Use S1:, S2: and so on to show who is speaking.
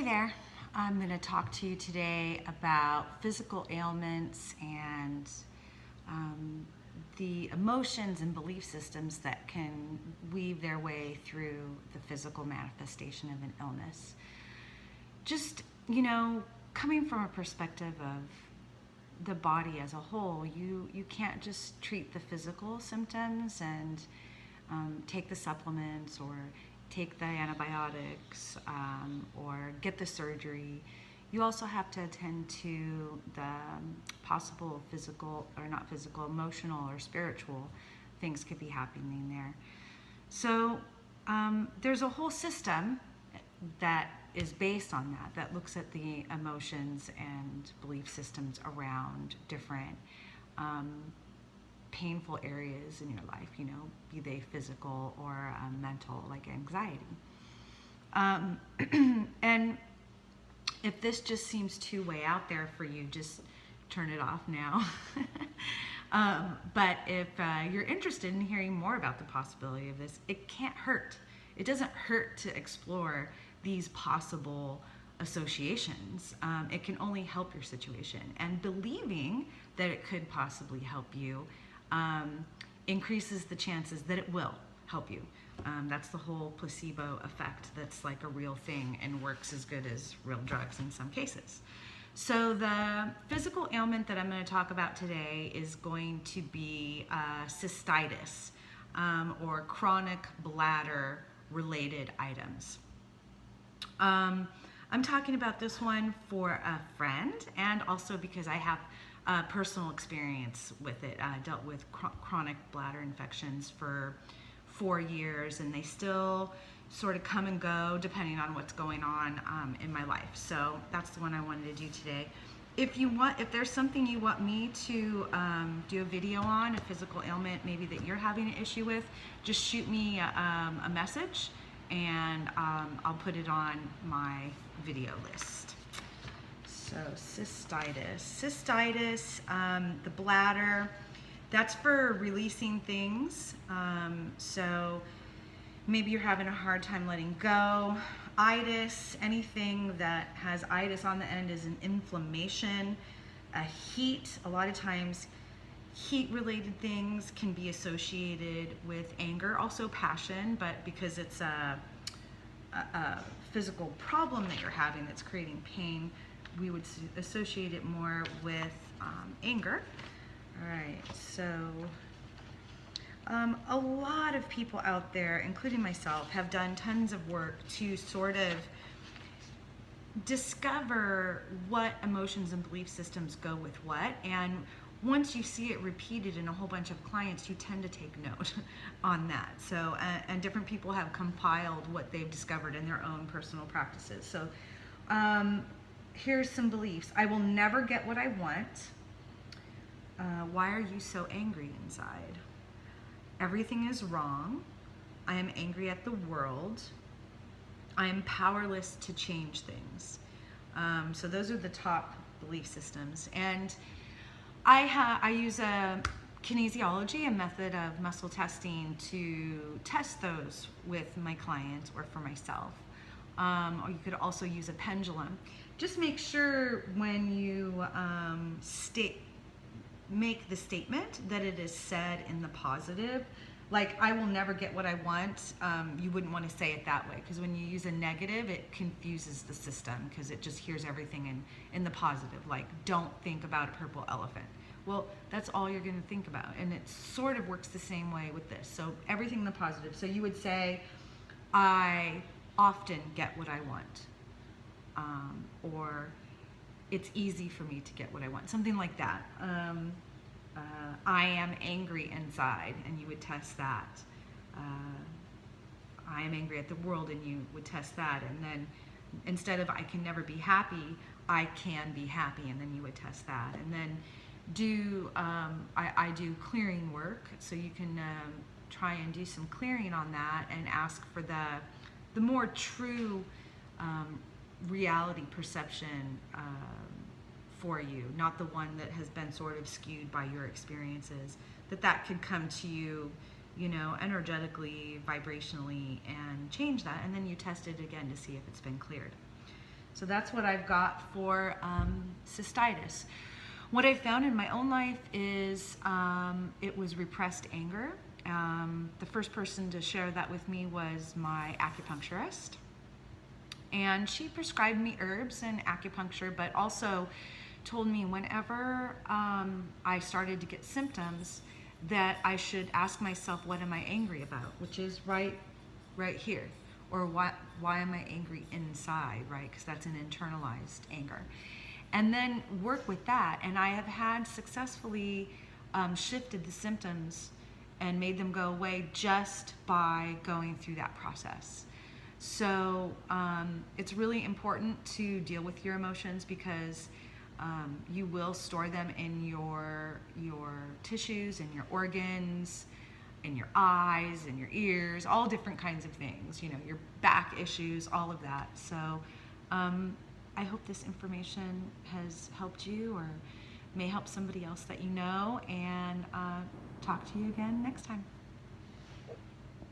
S1: Hey there. I'm going to talk to you today about physical ailments and um, the emotions and belief systems that can weave their way through the physical manifestation of an illness. Just, coming from a perspective of the body as a whole, you can't just treat the physical symptoms and take the supplements or take the antibiotics or get the surgery. You also have to attend to the possible physical, or not physical, emotional or spiritual things could be happening there. So there's a whole system that is based on that looks at the emotions and belief systems around different painful areas in your life, be they physical or mental, like anxiety. And if this just seems too way out there for you, just turn it off now. But if you're interested in hearing more about the possibility of this, it can't hurt. It doesn't hurt to explore these possible associations. It can only help your situation. And believing that it could possibly help you increases the chances that it will help you. That's the whole placebo effect that's like a real thing and works as good as real drugs in some cases. So the physical ailment that I'm going to talk about today is going to be cystitis or chronic bladder related items. I'm talking about this one for a friend and also because I have personal experience with it. I dealt with chronic bladder infections for 4 years, and they still sort of come and go depending on what's going on in my life. So that's the one I wanted to do today. If there's something you want me to do a video on, a physical ailment maybe that you're having an issue with, just shoot me a message and I'll put it on my video list. So cystitis, the bladder, that's for releasing things. So maybe you're having a hard time letting go. Itis, anything that has itis on the end is an inflammation. Heat, a lot of times heat-related things can be associated with anger, also passion, but because it's a physical problem that you're having that's creating pain, we would associate it more with anger. All right, so a lot of people out there, including myself, have done tons of work to sort of discover what emotions and belief systems go with what. And once you see it repeated in a whole bunch of clients, you tend to take note on that. So, and different people have compiled what they've discovered in their own personal practices. So, here's some beliefs. I will never get what I want. Why are you so angry inside? Everything is wrong. I am angry at the world. I am powerless to change things. So those are the top belief systems. And I use a kinesiology, a method of muscle testing, to test those with my clients or for myself. Or you could also use a pendulum. Just make sure when you make the statement that it is said in the positive. Like, I will never get what I want. You wouldn't want to say it that way, because when you use a negative, it confuses the system because it just hears everything in the positive. Like, don't think about a purple elephant. Well, that's all you're going to think about. And it sort of works the same way with this. So everything in the positive. So you would say, I often get what I want. Or it's easy for me to get what I want. Something like that. I am angry inside, and you would test that. I am angry at the world, and you would test that. And then instead of I can never be happy, I can be happy, and then you would test that. And then I do clearing work, so you can try and do some clearing on that and ask for the more true reality perception for you, not the one that has been sort of skewed by your experiences, that could come to you, energetically, vibrationally, and change that. And then you test it again to see if it's been cleared. So that's what I've got for cystitis. What I found in my own life is it was repressed anger. The first person to share that with me was my acupuncturist. And she prescribed me herbs and acupuncture, but also told me whenever I started to get symptoms that I should ask myself, what am I angry about? Which is right here. Or why am I angry inside, right? Because that's an internalized anger. And then work with that. And I have had successfully shifted the symptoms and made them go away just by going through that process. So it's really important to deal with your emotions because you will store them in your tissues and your organs, in your eyes and your ears, all different kinds of things, your back issues, all of that. So I hope this information has helped you or may help somebody else that you know, and talk to you again next time.